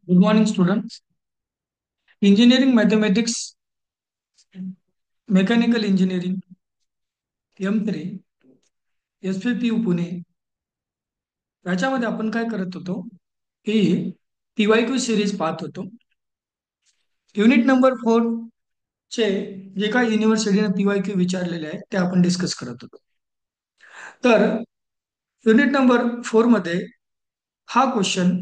Good morning, students. Engineering Mathematics, Mechanical Engineering, M3, SPPU Pune याच्यामध्ये आपण काय करत होतो की PYQ सिरीज पाहत होतो. युनिट नंबर 4 चे जे काही युनिव्हर्सिटीने PYQ विचारलेले आहे ते आपण डिस्कस करत होतो. तर युनिट नंबर 4 मध्ये हा क्वेश्चन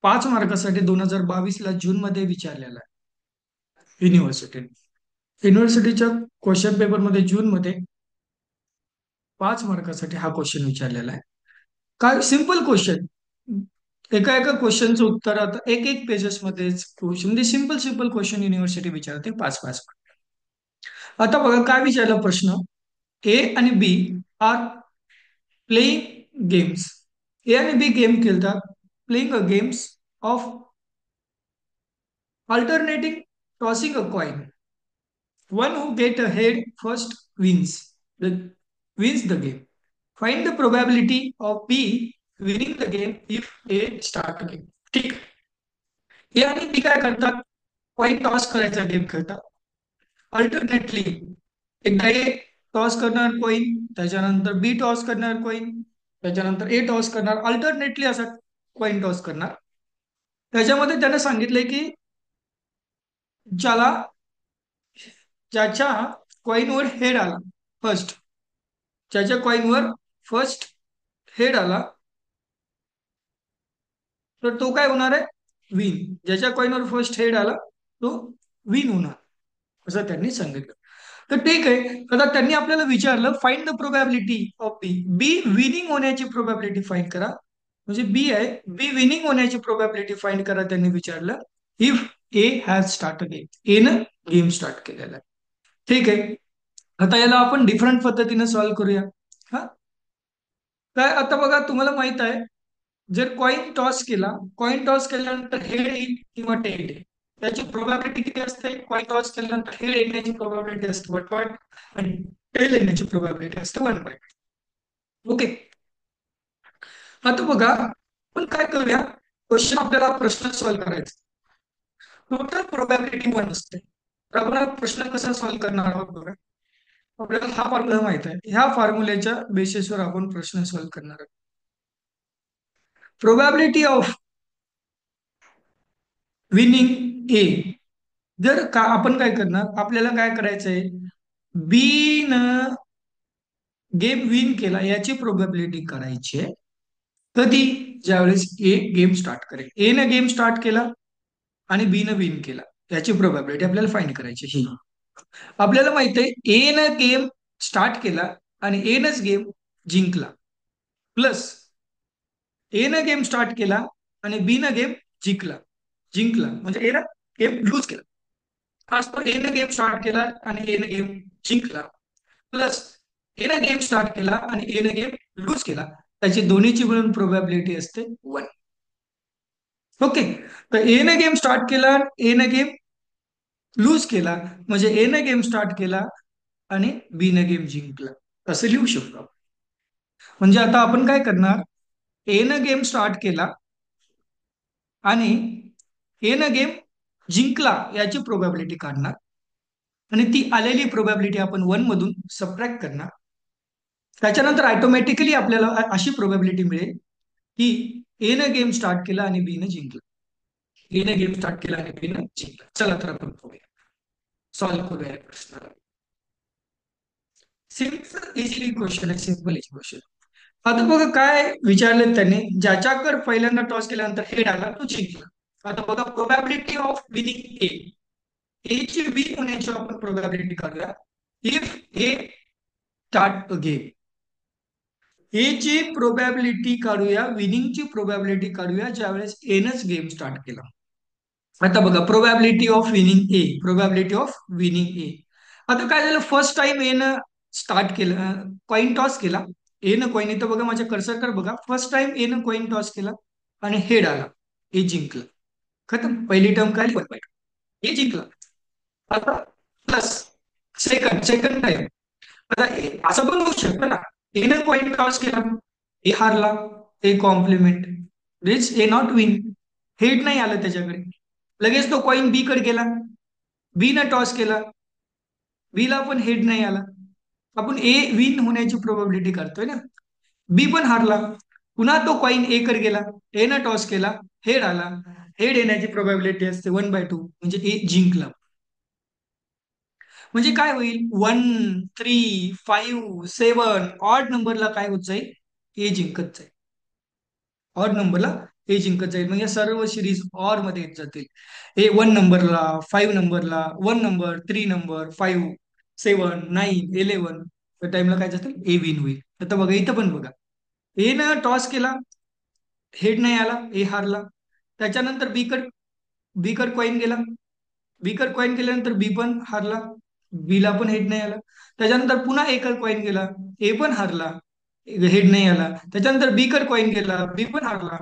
5 मार्कासाठी 2022 ला जून मध्ये विचारलेला आहे युनिव्हर्सिटीच्या क्वेश्चन पेपरमध्ये जून मध्ये 5 मार्कासाठी हा क्वेश्चन विचारलेला आहे. काय सिंपल क्वेश्चन, एका एका क्वेश्चनचं उत्तर आता एक एक पेजेस मध्येच क्वेश्चन म्हणजे सिंपल सिंपल क्वेश्चन युनिव्हर्सिटी विचारते 5 5. आता बघा काय विचारला प्रश्न. ए आणि B are playing games. A आणि बी गेम खेळतात. Playing a games of alternating tossing a coin. One who get ahead first wins the game. Find the probability of B winning the game if A start a game. ठीक. ए आणि बी काय करतात? Coin toss करायचा game खेळतात. Alternately एकदा ए toss करणार coin, त्याच्यानंतर बी toss करणार कॉइन, त्याच्यानंतर ए टॉस करणार. अल्टरनेटली असा कॉइन टॉस करणार. त्याच्यामध्ये त्याने सांगितलंय की ज्याला ज्याच्या कॉइनवर हेड आला फर्स्ट, ज्याच्या कॉइनवर फर्स्ट हेड आला तर तो काय होणार आहे? विन. ज्याच्या कॉइनवर फर्स्ट हेड आला तो विन होणार, असं त्यांनी सांगितलं. तर ठीक आहे. आता त्यांनी आपल्याला विचारलं find the probability of B. B winning होण्याची प्रोबॅबिलिटी फाइंड करा. म्हणजे बी आहे, बी विनिंग होण्याची प्रोबॅबिलिटी फाइंड करा त्यांनी विचारलं. If A has start game. A न गेम स्टार्ट केलेला आहे. ठीक आहे. आता याला आपण डिफरंट पद्धतीने सॉल्व्ह करूया. हा काय, आता बघा तुम्हाला माहित आहे जर कॉइन टॉस केल्यानंतर हेड येईल किंवा टेल येईल, त्याची प्रोबॅबिलिटी किती असते? कॉइन टॉस केल्यानंतर हेड येण्याची प्रोबॅबिलिटी असते 1 आणि टेल येण्याची प्रोबॅबिलिटी असते 1. ओके. आता बघा आपण काय करूया, क्वेश्चन आपल्याला प्रश्न सॉल्व्ह करायचा. टोटल प्रोबॅबिलिटी 1 असते. तर आपण हा प्रश्न कसा सॉल्व्ह करणार आहोत बघा. आपल्याला हा फॉर्म्युला माहित आहे. ह्या फॉर्म्युल्याच्या बेसिसवर आपण प्रश्न सॉल्व्ह करणार आहोत. प्रोबॅबिलिटी ऑफ विनिंग ए. जर का आपण काय करणार, आपल्याला काय करायचंय, बी न गेम विन केला याची प्रोबॅबिलिटी करायची आहे. कधी? ज्यावेळेस ए गेम स्टार्ट करेल. ए न गेम स्टार्ट केला आणि बी न विन केला, याची प्रोबॅबिलिटी आपल्याला फाइंड करायची. ही आपल्याला माहित आहे ए न गेम स्टार्ट केला आणि ए नच गेम जिंकला, प्लस ए न गेम स्टार्ट केला आणि बी न गेम जिंकला. जिंकला म्हणजे ए न गेम लूज केला. आज तो ए न गेम स्टार्ट केला आणि ए न गेम जिंकला, प्लस ए न गेम स्टार्ट केला आणि ए न गेम लूज केला, त्याची दोन्हीची मिळून प्रोबॅबिलिटी असते 1. ओके. तर ए न गेम स्टार्ट केला, ए न गेम लूज केला, म्हणजे ए न गेम स्टार्ट केला आणि बी न गेम जिंकला, असं लिहू शकतो आपण. म्हणजे आता आपण काय करणार, ए न गेम स्टार्ट केला आणि ए न गेम जिंकला याची प्रोबॅबिलिटी काढणार आणि ती आलेली प्रोबॅबिलिटी आपण 1 मधून सबट्रॅक्ट करणार. त्याच्यानंतर ऑटोमॅटिकली आपल्याला अशी प्रोबॅबिलिटी मिळेल की ए न गेम स्टार्ट केला आणि बी न जिंकला. ए न गेम स्टार्ट केला आणि बी न जिंकला. चला तर आपण बघूया, सॉल्व्ह करूया या प्रश्नाला. सिंपल इझिली क्वेश्चन आहे, सिंपल इझी क्वेश्चन. आता बघा काय विचारलं त्यांनी, ज्याच्याकडे पहिल्यांदा टॉस केल्यानंतर हेड आला तो जिंकला. आता बघा probability of winning A. A ची विन होण्याची आपण प्रोबॅबिलिटी काढूया. If A start a game. A ची प्रोबॅबिलिटी काढूया, विनिंगची प्रोबॅबिलिटी काढूया ज्यावेळेस एनच गेम स्टार्ट केला. आता बघा probability of winning A, probability of winning A. आता काय झालं, फर्स्ट टाइम एनं स्टार्ट केलं, कॉइन टॉस केला. एनं कॉइन, इथं बघा माझ्या कर्सरकडे बघा, फर्स्ट टाइम एनं कॉइन टॉस केला आणि हेड आला, ए जिंकलं. खतम. पहिली टर्म काय? 1 ए जिंकला. आता प्लस सेकंड सेकंड टाइम. आता असं पण होऊ शकतं ना, एनं पॉईंट टॉस केला, ए हारला, A complement, rich A not win. Head नाही आलं त्याच्याकडे. लगेच तो कॉईन बी कडे गेला, बी न टॉस केला, बी ला पण हेड नाही आला. आपण ए विन होण्याची प्रोबॅबिलिटी करतोय ना. बी पण हारला, पुन्हा तो कॉईन ए कडे गेला, ए न टॉस केला, हेड आला. हेड येण्याची प्रोबॅबिलिटी असते 1/2, म्हणजे ए जिंकला. म्हणजे काय होईल, 1, 3, 5, 7 ऑड नंबरला काय होत जाईल, ए जिंकत जाईल. ऑड नंबरला ए जिंकत जाईल. म्हणजे सर्व सिरीज ऑर मध्ये येत जातील. ए 1 नंबरला, 5 नंबरला, 1 नंबर, 3 नंबर, 5, 7, 9, 11 त्या टाइमला काय जातील, ए विन होईल. आता बघा इथं पण बघा, ए न टॉस केला, हेड नाही आला, ए हारला. त्याच्यानंतर बी कड कॉईन गेला, बी कड कॉईन केल्यानंतर बी पण हारला, बी ला पण हेड नाही आला. त्याच्यानंतर पुन्हा ए कड कॉईन गेला, ए पण हारला, हेड नाही आला. त्याच्यानंतर बी कड कॉईन गेला, बी पण हारला,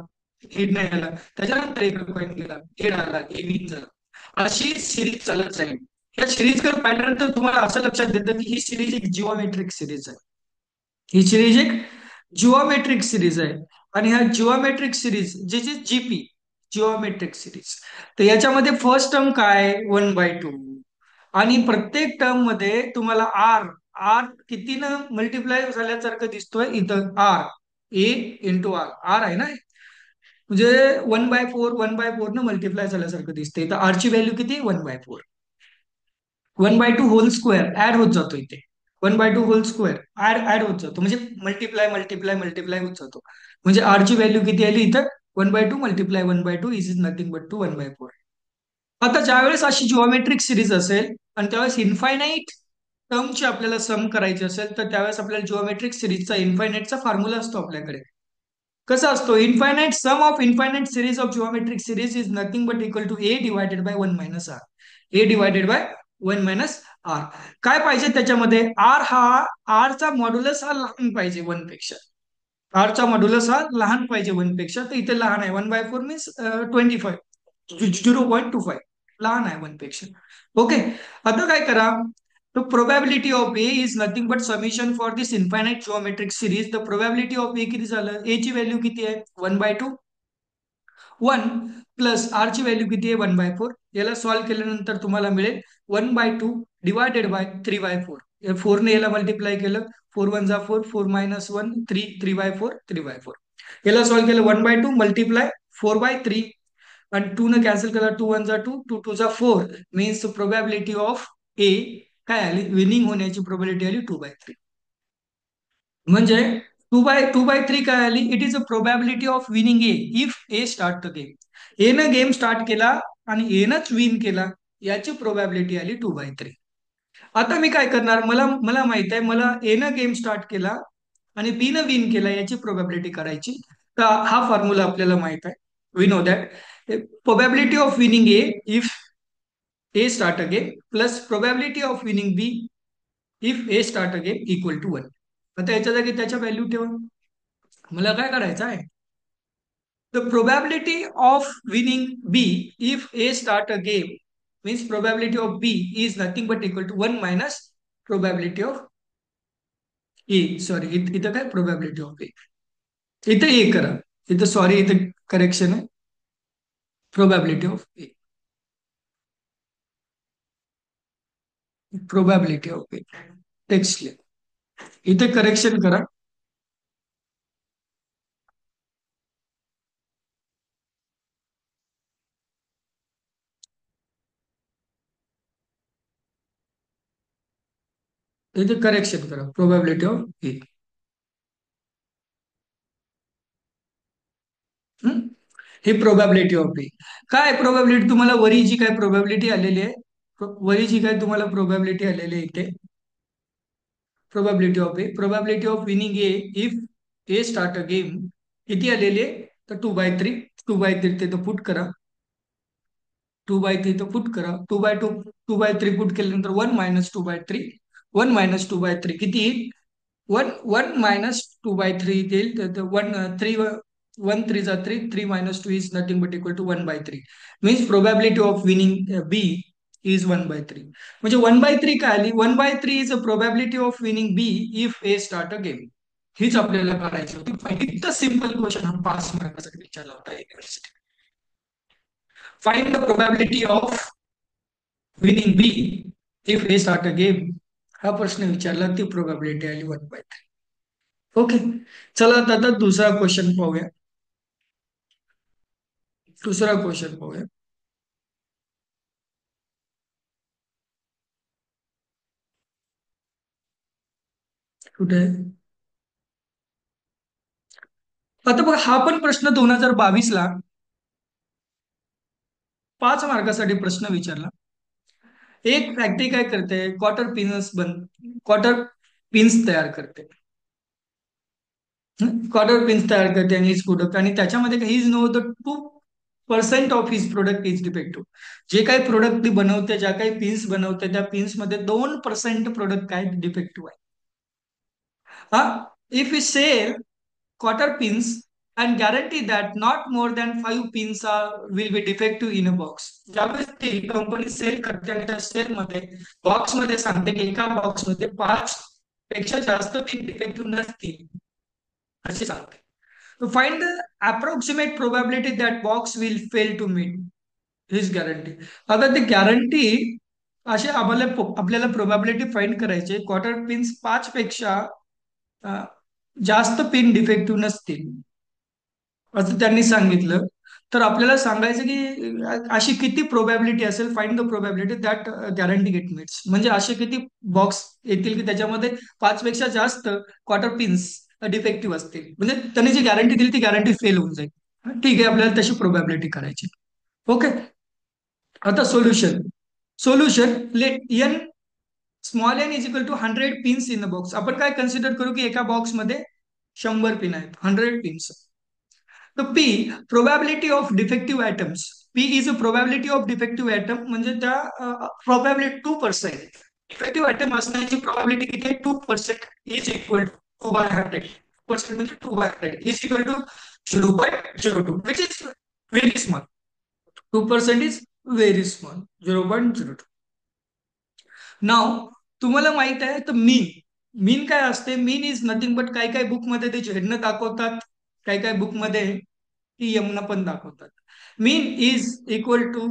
हेड नाही आला. त्याच्यानंतर ए कड कॉईन गेला, हेड आला, ए विन झाला. अशी सिरीज चालत जाईल. या सिरीज कडे पाहिल्यानंतर तुम्हाला असं लक्षात येतं की ही सिरीज एक जिओमेट्रिक सिरीज आहे. ही सिरीज एक जिओमेट्रिक सिरीज आहे. आणि ह्या जिओमेट्रिक सिरीज जे जे जीपी जिओमेट्रिक सिरीज, तर याच्यामध्ये फर्स्ट टर्म काय, 1/2. आणि प्रत्येक टर्म मध्ये तुम्हाला आर, आर कितीनं मल्टिप्लाय झाल्यासारखं दिसतोय इथं, आर, ए इंटू आर, आर आहे ना, म्हणजे 1/4, 1/4 न मल्टिप्लाय झाल्यासारखं दिसते. तर आरची व्हॅल्यू किती, 1/4. 1/2 होल स्क्वेअर ऍड होत जातो इथे. 1/2 होल स्क्वेअर ऍड होत जातो, म्हणजे मल्टिप्लाय मल्टिप्लाय मल्टिप्लाय होत जातो. म्हणजे आरची व्हॅल्यू किती आली इथं, 1/2 multiply 1/2 is nothing but to 1/4. आता ज्यावेळेस अशी जिओमेट्रिक सिरीज असेल आणि त्यावेळेस इन्फायनाईट टर्मची आपल्याला सम करायची असेल, तर त्यावेळेस आपल्याला जिओमेट्रिक सिरीजचा इन्फायनाईटचा फॉर्म्युला असतो आपल्याकडे. कसा असतो, infinite sum of infinite series of geometric series is nothing but equal to A divided by 1 - R. A divided by 1 - R. काय पाहिजे त्याच्यामध्ये, आर हा, आर चा मॉड्युलस हा लहान पाहिजे 1 पेक्षा. आर चा मॉड्युलस हा लहान पाहिजे 1 पेक्षा. तर इथे लहान आहे, 1/4 मीन्स 25, 0.25, लहान आहे 1 पेक्षा. ओके. आता काय करा, the probability of A is nothing but summation for this infinite geometric series. The probability of A किती झालं, A ची व्हॅल्यू किती आहे, 1/2. 1 प्लस आर ची व्हॅल्यू किती आहे, 1/4. याला सॉल्व्ह केल्यानंतर तुम्हाला मिळेल 1/2 डिवायडेड बाय 3/4. 4 ने याला मल्टिप्लाय केलं, 4 × 1 = 4, 4 - 1 3, 3/4, 3/4. याला सॉल्व्ह केलं, 1/2 मल्टिप्लाय 4/3, आणि 2 न कॅन्सल केला, 2 × 1 = 2, 2 × 2 = 4. मीन्स प्रोबॅबिलिटी ऑफ ए काय आली, विनिंग होण्याची प्रोबॅबिलिटी आली 2/3. म्हणजे 2/3 काय आली, it is a probability of winning A if A start the game. A न गेम स्टार्ट केला आणि ए नच विन केला, याची प्रोबॅबिलिटी आली 2/3. आता मी काय करणार, मला मला माहित आहे, मला ए न गेम स्टार्ट केला आणि बी न विन केला, याची प्रोबॅबिलिटी करायची. तर हा फॉर्म्युला आपल्याला माहित आहे. We know that probability of winning A if A start a game plus probability of winning B if A start a game equal to 1. आता याच्या जागी त्याच्या व्हॅल्यू ठेवा. मला काय करायचं आहे, the probability of winning B if A start a game means probability of B is nothing but equal to 1 minus probability of A. Sorry, इथं काय प्रोबॅबिलिटी ऑफ ए, इथं ए करा, इथं सॉरी, इथं करेक्शन आहे, probability of A, probability of A text. इथे correction करा. इथे करेक्शन करा, प्रोबॅबिलिटी ऑफ ए. ही प्रोबॅबिलिटी ऑफ ए. काय प्रोबॅबिलिटी तुम्हाला वरी जी काय प्रोबॅबिलिटी आलेली आहे, वरी जी काय तुम्हाला प्रोबॅबिलिटी आलेली आहे इथे, probability of A, probability of winning A if A start a game किती आलेली आहे, तर 2/3. 2/3 ते तर पुट करा, 2/3 तर पुट करा, 2/3 पुट केल्यानंतर 1 - 2/3, 1 - 2/3 किती येईल, 1 - 2/3 येईल. तर 1 3 3 - 2 is nothing but equal to 1/3. Means probability of winning B is 1/3. म्हणजे 1/3 काय आली, 1/3 is a probability of winning B if A start a game. हीच आपल्याला करायची होती. इतकं सिम्पल क्वेश्चन हा 5 मार्कासाठी विचारला होता university. Find the probability of winning B if A start a game. हा प्रश्न विचारला, ती प्रोबॅबिलिटी आली 1/3. ओके. चला आता दुसरा क्वेश्चन पाहूया. दुसरा क्वेश्चन पाहूया. कुठे आहे? आता बघा, हा पण प्रश्न 2022 ला 5 मार्कासाठी प्रश्न विचारला. एक फॅक्टरी काय करते, क्वार्टर पिन्स तयार करते. क्वार्टर पिन्स तयार करते आणि हिज प्रोडक्ट, आणि त्याच्यामध्ये his know the 2% of his product is defective. जे काही प्रोडक्ट ती बनवते, ज्या काही पिन्स बनवते, त्या पिन्स मध्ये 2% प्रोडक्ट काय डिफेक्टिव्ह आहे. हा, if you sell quarter pins and guarantee that not more than 5 pins will be defective in a box. ज्यावेळेस ती कंपनी सेल करते आणि त्या सेल मध्ये बॉक्स मध्ये सांगते की एका बॉक्स मध्ये 5 पेक्षा जास्त पिन डिफेक्टिव्ह नसतील, असे सांगते. Find the approximate probability that box will fail to meet his guarantee. आता ती गॅरंटी असे आम्हाला आपल्याला प्रोबॅबिलिटी फाइंड करायची, क्वार्टर पिन्स 5 पेक्षा जास्त पिन डिफेक्टिव्ह नसतील असं त्यांनी सांगितलं. तर आपल्याला सांगायचं की अशी किती प्रोबॅबिलिटी असेल, find the probability that guarantee get meets. म्हणजे असे किती बॉक्स येतील की त्याच्यामध्ये 5 पेक्षा जास्त क्वार्टर पिन्स डिफेक्टिव्ह असतील, म्हणजे त्यांनी जी गॅरंटी दिली ती गॅरंटी फेल होऊन जाईल. ठीक आहे, आपल्याला तशी प्रोबॅबिलिटी करायची. ओके. आता solution. Solution, let n small n is equal to 100 pins in the box. आपण काय कन्सिडर करू की एका बॉक्समध्ये 100 पिन आहेत, 100 पिन्स. तर P, probability of defective atoms. P is a probability of defective atom, म्हणजे त्या प्रोबॅबिलिटी 2%. डिफेक्टिव्ह ऍटम असण्याची प्रोबॅबिलिटी किती आहे, 2% इज इक्वल टू 2/100. 2% म्हणजे 2/100 is equal to 0.02, which is very small. 2% is very small, 0.02. नाव तुम्हाला माहित आहे, तर मीन. मीन काय असते, मीन इज नथिंग बट, काही काही बुक मध्ये ते झेडनं दाखवतात, काही काही बुक मध्ये ती यमुना पण दाखवतात. Mean is equal to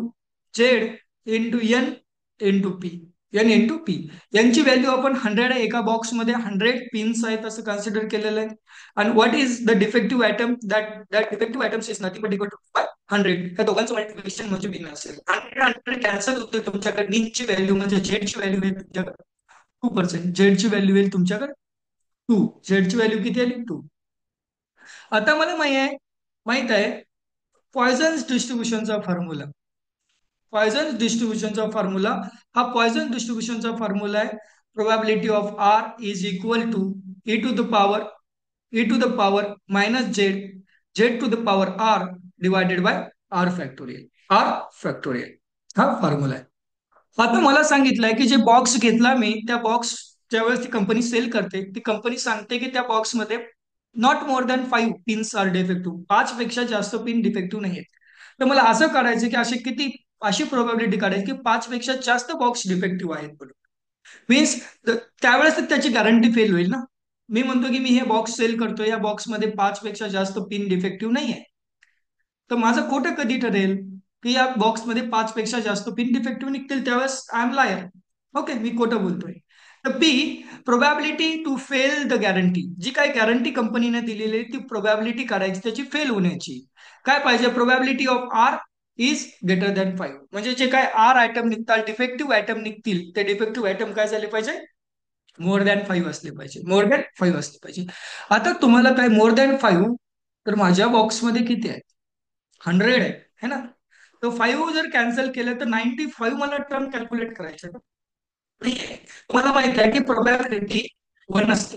Z into N into P. N into P. यांची व्हॅल्यू आपण 100 आहे, एका बॉक्समध्ये 100 पिन्स आहेत असं कन्सिडर केलेलं आहे. आणि what is the defective item, that that defective items is nothing but equal to 100. त्या दोघांचं मल्टिप्लिकेशन म्हणजे मीन असेल. 100 कॅन्सल होते, तुमच्याकडे मीनची व्हॅल्यू म्हणजे झेडची व्हॅल्यू आहे तुमच्याकडे 2%. झेडची व्हॅल्यू येईल तुमच्याकडे 2. झेडची व्हॅल्यू किती आली, 2. आता मला माहित आहे पॉयझन्स डिस्ट्रीब्युशनचा फॉर्म्युला. पॉयझन्स डिस्ट्रीब्युशनचा फॉर्म्युला, हा पॉयझन डिस्ट्रीब्युशनचा फॉर्म्युला आहे. Probability of r is equal to e to the power minus z, z to the power r divided by r factorial. R factorial हा फॉर्म्युला आहे. आता मला सांगितलंय की जे बॉक्स घेतला मी, त्या बॉक्स ज्यावेळेस ती कंपनी सेल करते, ती कंपनी सांगते की त्या बॉक्समध्ये not more than 5 pins are defective. 5 पेक्षा जास्त पिन डिफेक्टिव्ह नाही आहेत. तर मला असं काढायचं की अशी प्रोबॅबिलिटी काढायची की 5 पेक्षा जास्त बॉक्स डिफेक्टिव्ह आहेत म्हणून. मीन्स त्यावेळेस तर त्याची गॅरंटी फेल होईल ना. मी म्हणतो की मी हे बॉक्स सेल करतो, या बॉक्समध्ये 5 पेक्षा जास्त पिन डिफेक्टिव्ह नाही आहे. तर माझं खोटं कधी ठरेल की या बॉक्समध्ये 5 पेक्षा जास्त पिन डिफेक्टिव्ह निघतील, त्यावेळेस आय एम लायर. ओके, मी खोटं बोलतोय. तर P, probability to fail the guarantee. जी काही गॅरंटी कंपनीने दिलेली आहे ती प्रोबॅबिलिटी करायची त्याची फेल होण्याची. काय पाहिजे, probability of r is greater than 5. म्हणजे जे काय आर आयटम निघतात, डिफेक्टिव्ह आयटम निघतील, ते डिफेक्टिव्ह आयटम काय झाले पाहिजे, मोर दॅन 5 असले पाहिजे. मोर दॅन 5 असले पाहिजे. आता तुम्हाला काय मोर दॅन 5, तर माझ्या बॉक्समध्ये किती आहे, 100 आहे, है ना. तर 5 जर कॅन्सल केलं तर 95 मला टर्म कॅल्क्युलेट करायचं. ठीक आहे. मला माहित आहे की प्रोबॅबिलिटी 1 असते.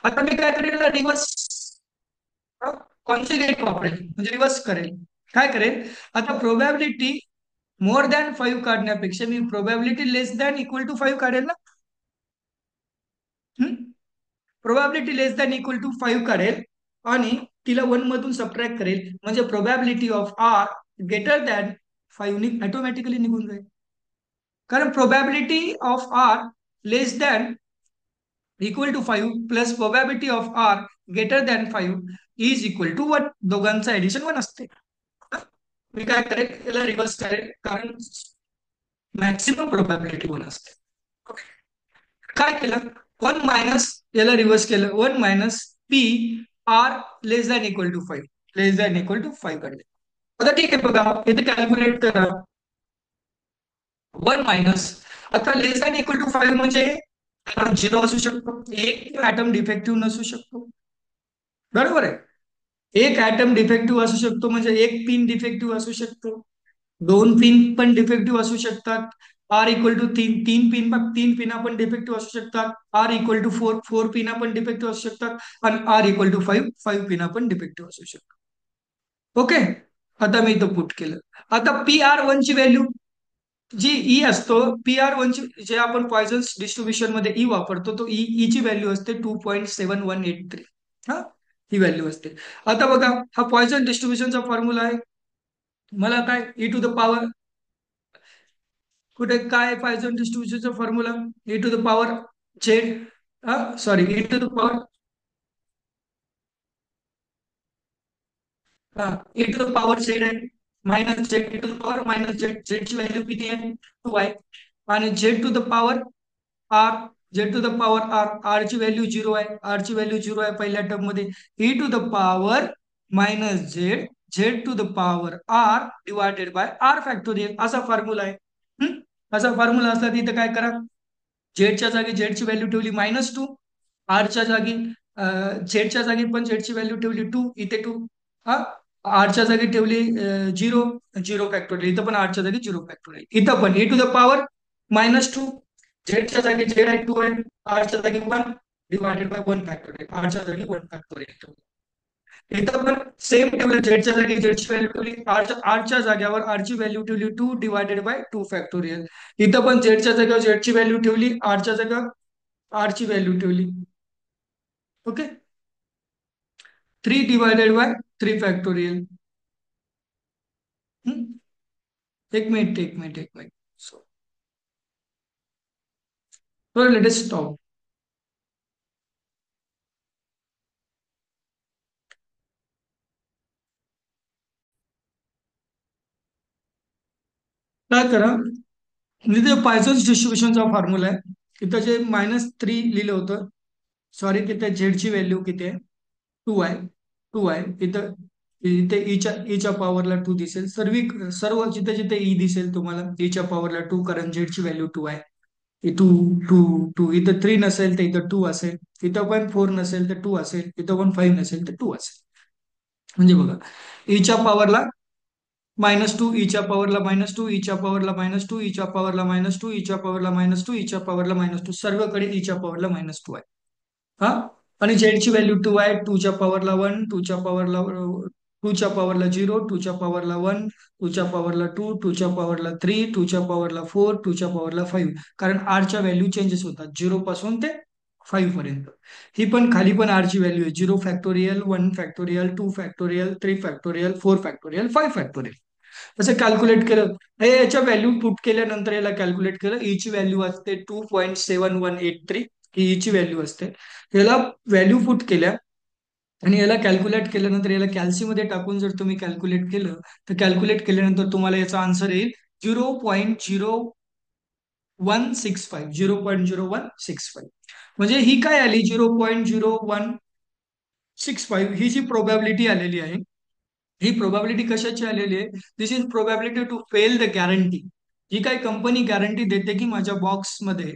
आता मी काय करेल, रिव्हर्स कॉन्जुगेट वापरेल, म्हणजे रिव्हर्स करेल. काय करेल, आता प्रोबॅबिलिटी मोर दॅन 5 काढण्यापेक्षा मी probability less than equal to 5 काढेल ना. Probability less than equal to 5 काढेल आणि तिला 1 मधून सबट्रॅक्ट करेल, म्हणजे probability of R greater than 5 automatically निघून जाईल. कारण probability of R less than equal to 5 plus probability of R greater than 5 is equal to 1. दोघांचं ऍडिशन 1 असते. मी काय करेल, याला रिव्हर्स करेल, कारण मॅक्सिमम प्रोबॅबिलिटी वन असते. Okay. काय केलं, वन मायनस, याला रिव्हर्स केलं, one minus p r less than equal to five, less than equal to five काढले. आता ठीक आहे, बघा इथे कॅल्क्युलेट करा. वन मायनस, आता लेस दॅन इक्वल टू फाईव्ह म्हणजे झिरो असू शकतो, एक ऍटम डिफेक्टिव्ह नसू शकतो, बरोबर आहे. एक ऍटम डिफेक्टिव्ह असू शकतो म्हणजे एक पिन डिफेक्टिव्ह असू शकतो, दोन पिन पण डिफेक्टिव्ह असू शकतात. आर इक्वल टू तीन, तीन पिना पण डिफेक्टिव्ह असू शकतात. R equal to four, four पिना पण डिफेक्टिव्ह असू शकतात. आणि r equal to five, five पिना पण डिफेक्टिव्ह असू शकतात. ओके, आता मी इथं पुट केलं. आता पी आर वन ची व्हॅल्यू जी ई असतो, पी आर वन ची जे आपण पॉयझन्स डिस्ट्रीब्युशन मध्ये ई वापरतो, तो ई ची व्हॅल्यू असते 2.7183. हा, ही व्हॅल्यू असते. आता बघा, हा पॉयझन डिस्ट्रीब्युशनचा फॉर्म्युला आहे. मला काय ई टू द पॉवर, कुठे काय पॉयझन डिस्ट्रीब्युशनचा formula, e to the power z, sorry, e to the power, e to the power z आहे, minus z, e to the power minus z, z ची value किती आहे, 2 आहे. आणि z to the power r, z to the power r, r ची value zero आहे, r ची value zero आहे पहिल्या टर्म मध्ये. E to the power minus z, z to the power r divided by r factorial, असा formula आहे. Hmm? असा formula असला तर इथं काय करा, झेडच्या जागी झेडची व्हॅल्यू ठेवली -2, आरच्या जागी झेडच्या जागी पण झेडची व्हॅल्यू ठेवली 2, इथे 2, हा, आरच्या जागी ठेवली 0, झिरो फॅक्टोरियल, इथं पण आरच्या जागी झिरो फॅक्टोरियल, इथं पण ई टू द पॉवर -2, झेडच्या जागी झेड आहे 2 आहे, आरच्या जागी 1 डिवायडेड बाय 1 फॅक्टोरियल, आरच्या जागी 1 फॅक्टोरियल. इथं पण सेम ठेवलं, झेडच्या जागी झेडची व्हॅल्यू ठेवली, आरच्या जाग्यावर आरची व्हॅल्यू ठेवली 2 डिवायडेड बाय 2 फॅक्टोरियल. इथं पण झेडच्या जागेवर झेडची व्हॅल्यू ठेवली, आरच्या जागेवर आरची व्हॅल्यू ठेवली. Okay, 3 divided by 3 factorial. एक मिनिट, एक मिनिट, एक minute. So let us stop. काय करा, म्हणजे ते पायथन्स डिस्ट्रीब्युशनचा फॉर्म्युला आहे. इथं जे -3 लिहिलं होतं, सॉरी, तिथे झेडची व्हॅल्यू किती आहे, 2 आहे, 2 आहे. इथं इथे ईच्या पॉवरला 2 दिसेल, सर्व जिथे जिथे ई दिसेल तुम्हाला ईच्या पॉवरला 2, कारण झेडची व्हॅल्यू 2 आहे. 2, 2, 2, इथं 3 नसेल तर इथं 2 असेल, इथं पण 4 नसेल तर 2 असेल, इथं पण 5 नसेल तर 2 असेल. म्हणजे बघा, ईच्या पॉवरला -2, ईच्या पॉवरला -2, ईच्या पॉवरला -2, ईच्या पॉवरला -2, ईच्या पॉवरला -2, ईच्या पॉवरला -2, सर्वकडे ईच्या पॉवरला -2 आहे. हा, आणि झेडची व्हॅल्यू 2 आहे, 2च्या पॉवरला 1, 2च्या पॉवरला 0, 2च्या पॉवरला 1, 2च्या पॉवरला 2, 2च्या पॉवरला 3, 2च्या पॉवरला 4, 2च्या पॉवरला 5, कारण आरच्या व्हॅल्यू चेंजेस होतात 0 पासून ते 5 पर्यंत. ही पण खाली पण आरची व्हॅल्यू आहे, 0 factorial, 1 factorial, 2 factorial, 3 factorial, 4 factorial, 5 factorial. असं कॅल्क्युलेट केलं, हे याच्या व्हॅल्यू पुट केल्यानंतर याला कॅल्क्युलेट केलं, ई ची व्हॅल्यू असते 2.7183, ही ई ची व्हॅल्यू असते. याला व्हॅल्यू पुट केल्या आणि याला कॅल्क्युलेट केल्यानंतर याला कॅल्सी मध्ये टाकून जर तुम्ही कॅल्क्युलेट केलं, तर कॅल्क्युलेट केल्यानंतर तुम्हाला याचा आन्सर येईल 0.0165, 0.0165. म्हणजे ही काय आली, 0.0165, ही जी प्रोबॅबिलिटी आलेली आहे, ही प्रोबॅबिलिटी कशाची आलेली आहे, this is probability to fail the guarantee. जी काही कंपनी गॅरंटी देते की माझ्या बॉक्समध्ये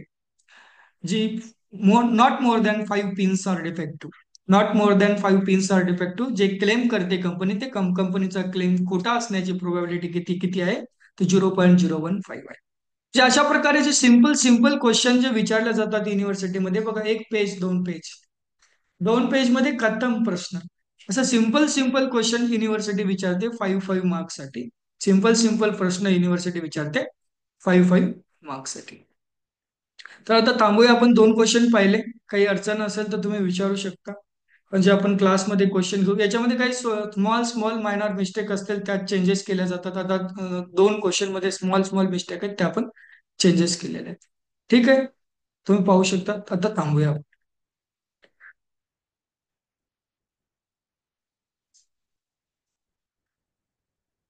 जी not more than 5 pins are defective, not more than 5 pins are defective, जे क्लेम करते कंपनी, ते कंपनीचा क्लेम खोटा असण्याची प्रोबॅबिलिटी किती किती आहे, ते 0.015 आहे. जे अशा प्रकारे जे सिंपल सिंपल क्वेश्चन जे विचारले जातात युनिव्हर्सिटीमध्ये, बघा, एक पेज, दोन पेज, दोन पेज मध्ये खतम प्रश्न. असं सिंपल सिंपल क्वेश्चन युनिव्हर्सिटी विचारते 5-5 मार्क्स साठी. सिंपल सिंपल प्रश्न युनिव्हर्सिटी विचारते 5-5 मार्क्स साठी. तर आता थांबूया, आपण 2 क्वेश्चन पाहिले. काही अडचण असेल तर तुम्ही विचारू शकता, म्हणजे आपण क्लासमध्ये क्वेश्चन घेऊ. याच्यामध्ये काही स्मॉल स्मॉल मायनर मिस्टेक असतील, त्यात चेंजेस केल्या जातात. आता 2 क्वेश्चन मध्ये स्मॉल स्मॉल मिस्टेक आहेत, त्या आपण चेंजेस केलेल्या आहेत. ठीक आहे, तुम्ही पाहू शकता. आता थांबूया.